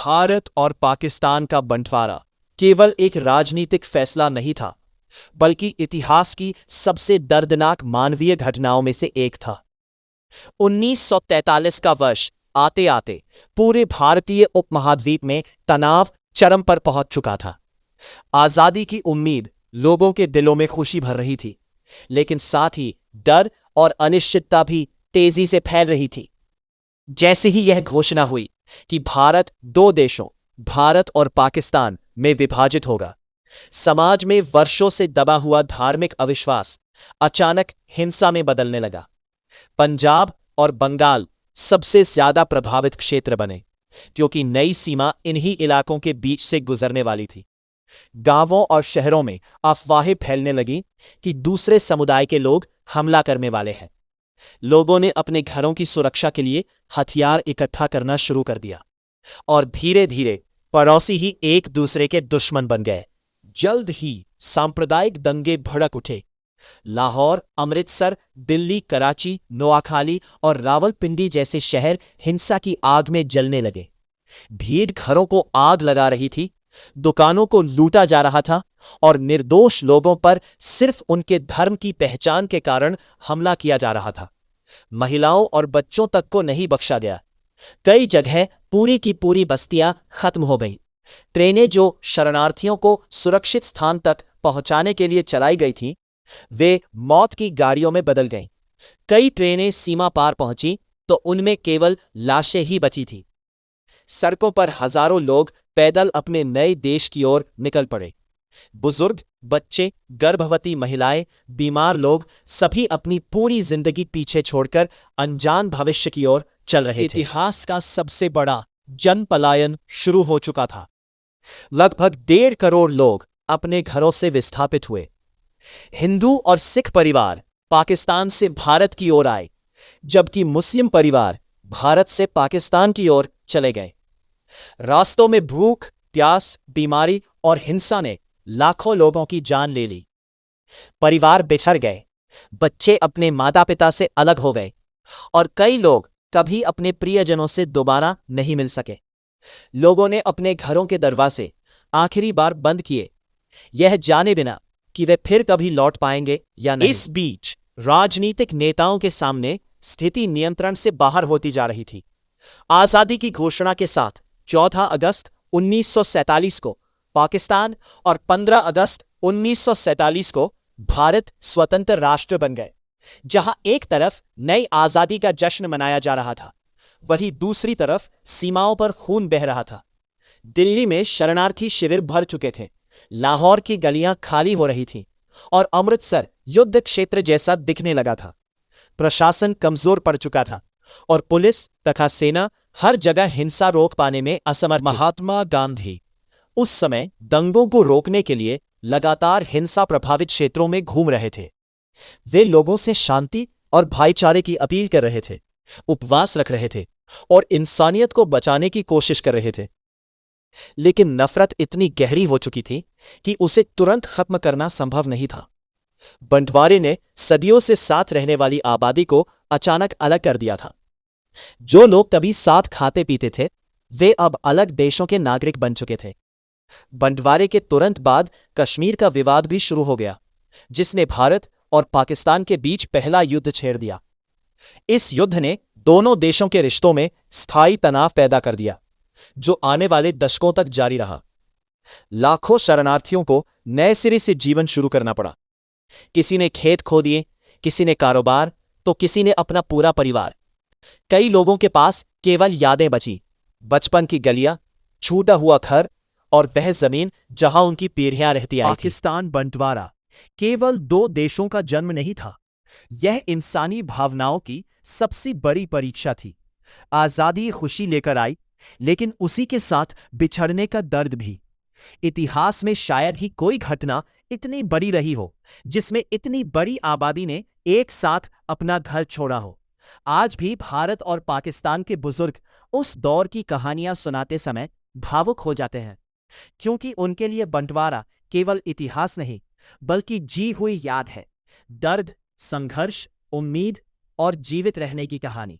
भारत और पाकिस्तान का बंटवारा केवल एक राजनीतिक फैसला नहीं था, बल्कि इतिहास की सबसे दर्दनाक मानवीय घटनाओं में से एक था। 1943 का वर्ष आते आते पूरे भारतीय उपमहाद्वीप में तनाव चरम पर पहुंच चुका था। आजादी की उम्मीद लोगों के दिलों में खुशी भर रही थी, लेकिन साथ ही डर और अनिश्चितता भी तेजी से फैल रही थी। जैसे ही यह घोषणा हुई कि भारत दो देशों, भारत और पाकिस्तान में विभाजित होगा, समाज में वर्षों से दबा हुआ धार्मिक अविश्वास अचानक हिंसा में बदलने लगा। पंजाब और बंगाल सबसे ज्यादा प्रभावित क्षेत्र बने, क्योंकि नई सीमा इन्हीं इलाकों के बीच से गुजरने वाली थी। गांवों और शहरों में अफवाहें फैलने लगीं कि दूसरे समुदाय के लोग हमला करने वाले हैं। लोगों ने अपने घरों की सुरक्षा के लिए हथियार इकट्ठा करना शुरू कर दिया और धीरे धीरे पड़ोसी ही एक दूसरे के दुश्मन बन गए। जल्द ही सांप्रदायिक दंगे भड़क उठे। लाहौर, अमृतसर, दिल्ली, कराची, नोआखाली और रावलपिंडी जैसे शहर हिंसा की आग में जलने लगे। भीड़ घरों को आग लगा रही थी, दुकानों को लूटा जा रहा था और निर्दोष लोगों पर सिर्फ उनके धर्म की पहचान के कारण हमला किया जा रहा था। महिलाओं और बच्चों तक को नहीं बख्शा गया। कई जगह पूरी की पूरी बस्तियां खत्म हो गईं। ट्रेनें जो शरणार्थियों को सुरक्षित स्थान तक पहुंचाने के लिए चलाई गई थीं, वे मौत की गाड़ियों में बदल गईं। कई ट्रेनें सीमा पार पहुंची तो उनमें केवल लाशें ही बची थीं। सड़कों पर हजारों लोग पैदल अपने नए देश की ओर निकल पड़े। बुजुर्ग, बच्चे, गर्भवती महिलाएं, बीमार लोग सभी अपनी पूरी जिंदगी पीछे छोड़कर अनजान भविष्य की ओर चल रहे थे। इतिहास का सबसे बड़ा जन पलायन शुरू हो चुका था। लगभग 1.5 करोड़ लोग अपने घरों से विस्थापित हुए। हिंदू और सिख परिवार पाकिस्तान से भारत की ओर आए, जबकि मुस्लिम परिवार भारत से पाकिस्तान की ओर चले गए। रास्तों में भूख, प्यास, बीमारी और हिंसा ने लाखों लोगों की जान ले ली। परिवार बिछड़ गए, बच्चे अपने माता पिता से अलग हो गए और कई लोग कभी अपने प्रियजनों से दोबारा नहीं मिल सके। लोगों ने अपने घरों के दरवाजे आखिरी बार बंद किए, यह जाने बिना कि वे फिर कभी लौट पाएंगे या नहीं। इस बीच राजनीतिक नेताओं के सामने स्थिति नियंत्रण से बाहर होती जा रही थी। आजादी की घोषणा के साथ 14 अगस्त 1947 को पाकिस्तान और 15 अगस्त 1947 को भारत स्वतंत्र राष्ट्र बन गए। जहां एक तरफ नई आजादी का जश्न मनाया जा रहा था, वहीं दूसरी तरफ सीमाओं पर खून बह रहा था। दिल्ली में शरणार्थी शिविर भर चुके थे, लाहौर की गलियां खाली हो रही थीं और अमृतसर युद्ध क्षेत्र जैसा दिखने लगा था। प्रशासन कमजोर पड़ चुका था और पुलिस तथा सेना हर जगह हिंसा रोक पाने में असमर्थ। महात्मा गांधी उस समय दंगों को रोकने के लिए लगातार हिंसा प्रभावित क्षेत्रों में घूम रहे थे। वे लोगों से शांति और भाईचारे की अपील कर रहे थे, उपवास रख रहे थे और इंसानियत को बचाने की कोशिश कर रहे थे। लेकिन नफरत इतनी गहरी हो चुकी थी कि उसे तुरंत खत्म करना संभव नहीं था। बंटवारे ने सदियों से साथ रहने वाली आबादी को अचानक अलग कर दिया था। जो लोग कभी साथ खाते पीते थे, वे अब अलग देशों के नागरिक बन चुके थे। बंटवारे के तुरंत बाद कश्मीर का विवाद भी शुरू हो गया, जिसने भारत और पाकिस्तान के बीच पहला युद्ध छेड़ दिया। इस युद्ध ने दोनों देशों के रिश्तों में स्थायी तनाव पैदा कर दिया, जो आने वाले दशकों तक जारी रहा। लाखों शरणार्थियों को नए सिरे से जीवन शुरू करना पड़ा। किसी ने खेत खो दिए, किसी ने कारोबार, तो किसी ने अपना पूरा परिवार। कई लोगों के पास केवल यादें बची, बचपन की गलियां, छूटा हुआ घर और वह जमीन जहां उनकी पीढ़ियां रहती आई थी। पाकिस्तान बंटवारा केवल दो देशों का जन्म नहीं था, यह इंसानी भावनाओं की सबसे बड़ी परीक्षा थी। आजादी खुशी लेकर आई, लेकिन उसी के साथ बिछड़ने का दर्द भी। इतिहास में शायद ही कोई घटना इतनी बड़ी रही हो, जिसमें इतनी बड़ी आबादी ने एक साथ अपना घर छोड़ा हो। आज भी भारत और पाकिस्तान के बुजुर्ग उस दौर की कहानियां सुनाते समय भावुक हो जाते हैं, क्योंकि उनके लिए बंटवारा केवल इतिहास नहीं, बल्कि जी हुई याद है। दर्द, संघर्ष, उम्मीद और जीवित रहने की कहानी।